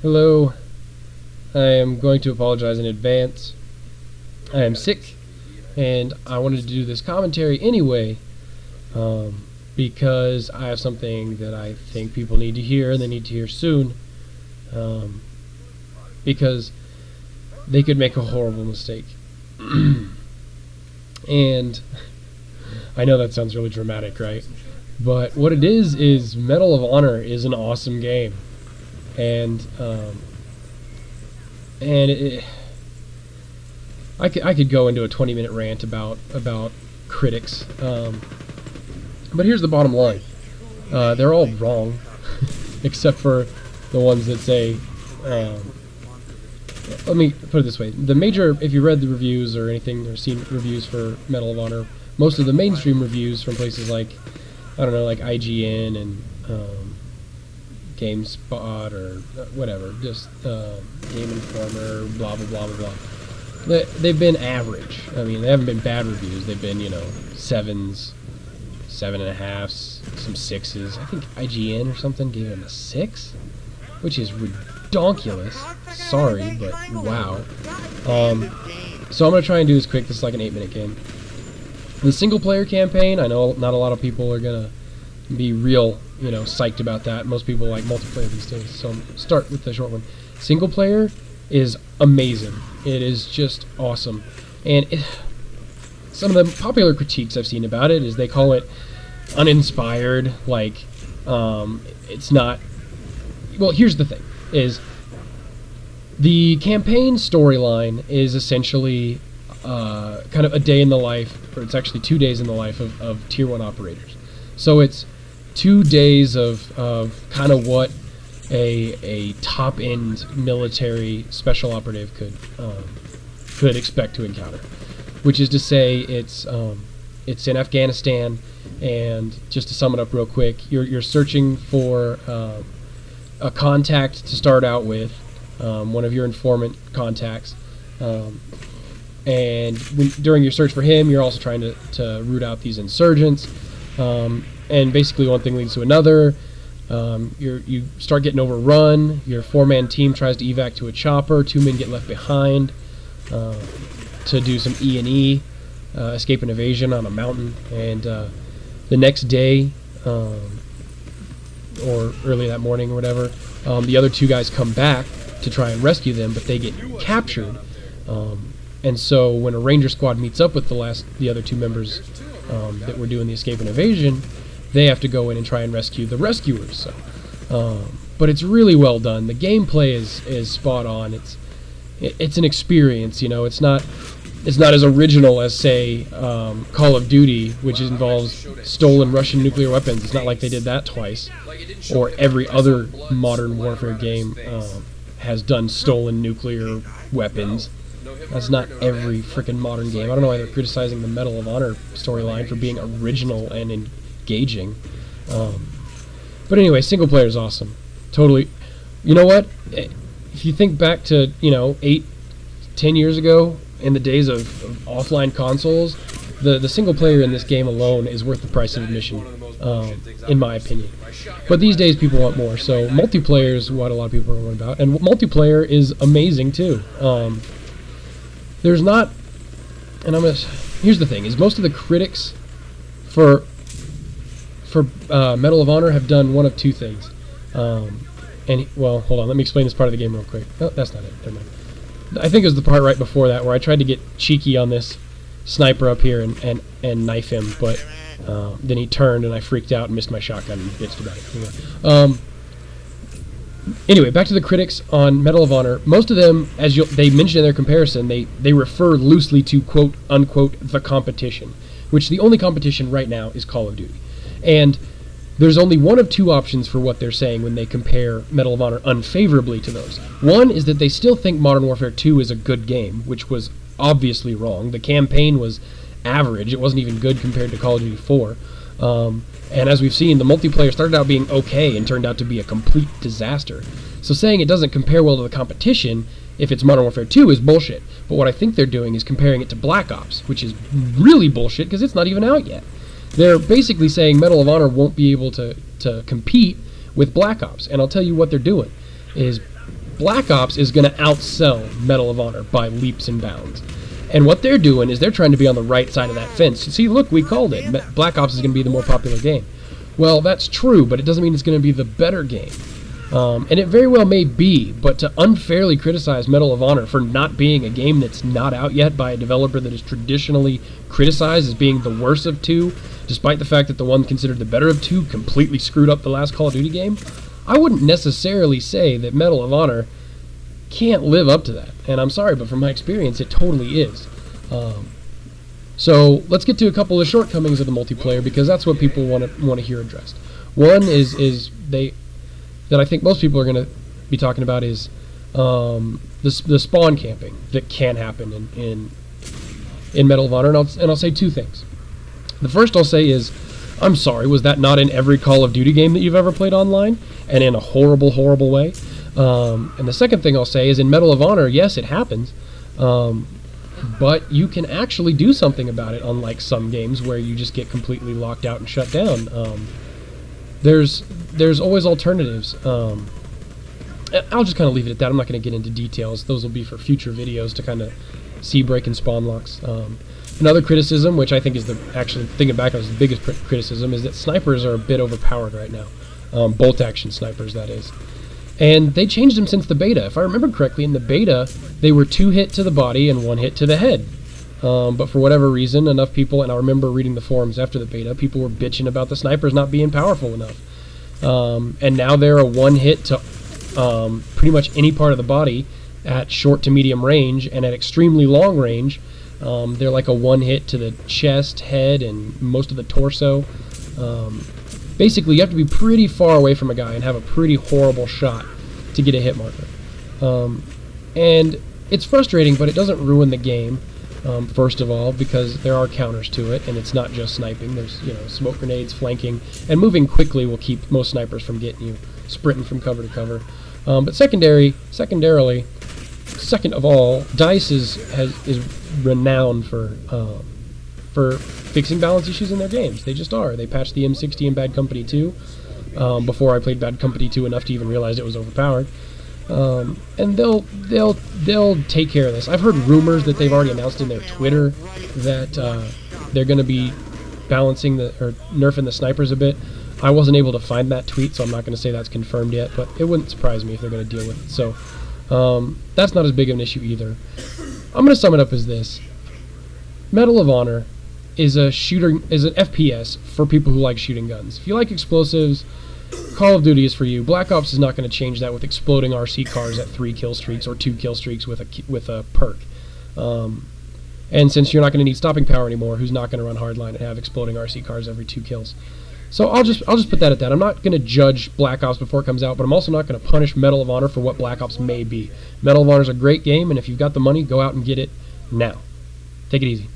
Hello. I am going to apologize in advance. I am sick, and I wanted to do this commentary anyway, because I have something that I think people need to hear, and they need to hear soon, because they could make a horrible mistake. And I know that sounds really dramatic, right? But what it is Medal of Honor is an awesome game. And I could go into a 20-minute rant about critics, but here's the bottom line: they're all wrong, except for the ones that say. Let me put it this way: if you read the reviews or anything, or seen reviews for Medal of Honor, most of the mainstream reviews from places like, I don't know, like IGN and GameSpot or whatever, just Game Informer, blah blah blah blah blah. They've been average. I mean, they haven't been bad reviews. They've been, 7s, 7.5s, some 6s. I think IGN or something gave them a 6, which is ridiculous. Sorry, but wow. So I'm gonna try and do this quick. This is like an 8-minute game. The single-player campaign, I know not a lot of people are gonna be real, psyched about that. Most people like multiplayer these days. So start with the short one. Single player is amazing. It is just awesome. And some of the popular critiques I've seen about it is they call it uninspired. Like, it's not. Well, here's the thing: is the campaign storyline is essentially kind of a day in the life, or it's actually 2 days in the life of Tier 1 operators. So it's 2 days of kind of what a top-end military special operative could expect to encounter, which is to say it's in Afghanistan, and just to sum it up real quick, you're searching for a contact to start out with, one of your informant contacts, and during your search for him, you're also trying to root out these insurgents. And basically one thing leads to another. You start getting overrun. Your 4-man team tries to evac to a chopper. 2 men get left behind to do some E&E, escape and evasion on a mountain. And the next day, or early that morning or whatever, the other 2 guys come back to try and rescue them, but they get captured. And so when a ranger squad meets up with the other 2 members that were doing the escape and evasion, they have to go in and try and rescue the rescuers. So, but it's really well done. The gameplay is spot on. It's an experience. It's not as original as, say, Call of Duty, which involves stolen Russian nuclear weapons. It's not like they did that twice, or every other modern warfare game has done stolen nuclear weapons. That's not every freaking modern game. I don't know why they're criticizing the Medal of Honor storyline for being original and engaging. But anyway, single player is awesome. Totally. You know what? If you think back to, 8-10 years ago, in the days of offline consoles, the single player in this game alone is worth the price of admission, in my opinion. But these days people want more, so multiplayer is what a lot of people are worried about. And multiplayer is amazing too. There's not, and here's the thing: is most of the critics for Medal of Honor have done one of 2 things. Well, hold on, let me explain this part of the game real quick. Oh, that's not it. Never mind. I think it was the part right before that where I tried to get cheeky on this sniper up here and knife him, but then he turned and I freaked out and missed my shotgun and bitched about it. Anyway, back to the critics on Medal of Honor. Most of them, as they mention in their comparison, they refer loosely to quote unquote the competition, which the only competition right now is Call of Duty. And there's only one of 2 options for what they're saying when they compare Medal of Honor unfavorably to those. One is that they still think Modern Warfare 2 is a good game, which was obviously wrong. The campaign was average. It wasn't even good compared to Call of Duty 4. And as we've seen, the multiplayer started out being okay and turned out to be a complete disaster. So saying it doesn't compare well to the competition, if it's Modern Warfare 2, is bullshit. But what I think they're doing is comparing it to Black Ops, which is really bullshit because it's not even out yet. They're basically saying Medal of Honor won't be able to compete with Black Ops. And I'll tell you what they're doing is Black Ops is going to outsell Medal of Honor by leaps and bounds. And what they're doing is they're trying to be on the right side of that fence. See, look, we called it. Black Ops is going to be the more popular game. Well, that's true, but it doesn't mean it's going to be the better game. And it very well may be, but to unfairly criticize Medal of Honor for not being a game that's not out yet by a developer that is traditionally criticized as being the worst of two, despite the fact that the one considered the better of two completely screwed up the last Call of Duty game, I wouldn't necessarily say that Medal of Honor can't live up to that. And I'm sorry, but from my experience, it totally is. So let's get to a couple of shortcomings of the multiplayer, because that's what people want to hear addressed. One is that I think most people are going to be talking about is the spawn camping that can happen in Medal of Honor, and I'll say two things. The first I'll say is, I'm sorry, was that not in every Call of Duty game that you've ever played online, and in a horrible, horrible way? And the second thing I'll say is, in Medal of Honor, yes, it happens, but you can actually do something about it, unlike some games where you just get completely locked out and shut down. There's always alternatives. I'll just kind of leave it at that. I'm not going to get into details. Those will be for future videos to kind of see break and spawn locks. Another criticism, which I think is actually thinking back, was the biggest criticism, is that snipers are a bit overpowered right now. Bolt action snipers, that is. And they changed them since the beta. If I remember correctly, in the beta, they were 2 hit to the body and 1 hit to the head. But for whatever reason, enough people, and I remember reading the forums after the beta, people were bitching about the snipers not being powerful enough. And now they're a 1 hit to pretty much any part of the body at short to medium range, and at extremely long range, they're like a 1 hit to the chest, head, and most of the torso. Basically, you have to be pretty far away from a guy and have a pretty horrible shot to get a hit marker. And it's frustrating, but it doesn't ruin the game. First of all, because there are counters to it, and it's not just sniping. There's, smoke grenades, flanking, and moving quickly will keep most snipers from getting you, sprinting from cover to cover. But secondarily, second of all, DICE is renowned for fixing balance issues in their games. They just are. They patched the M60 in Bad Company 2 before I played Bad Company 2 enough to even realize it was overpowered. And they'll take care of this. I've heard rumors that they've already announced in their Twitter that they're going to be balancing or nerfing the snipers a bit. I wasn't able to find that tweet, so I'm not going to say that's confirmed yet, but it wouldn't surprise me if they're going to deal with it. So that's not as big of an issue either. I'm going to sum it up as this: Medal of Honor is an FPS for people who like shooting guns. If you like explosives, Call of Duty is for you. Black Ops is not going to change that with exploding RC cars at 3 kill streaks or 2 kill streaks with a perk. And since you're not going to need stopping power anymore, who's not going to run hardline and have exploding RC cars every 2 kills? So I'll just put that at that. I'm not going to judge Black Ops before it comes out, but I'm also not going to punish Medal of Honor for what Black Ops may be. Medal of Honor is a great game, and if you've got the money, go out and get it now. Take it easy.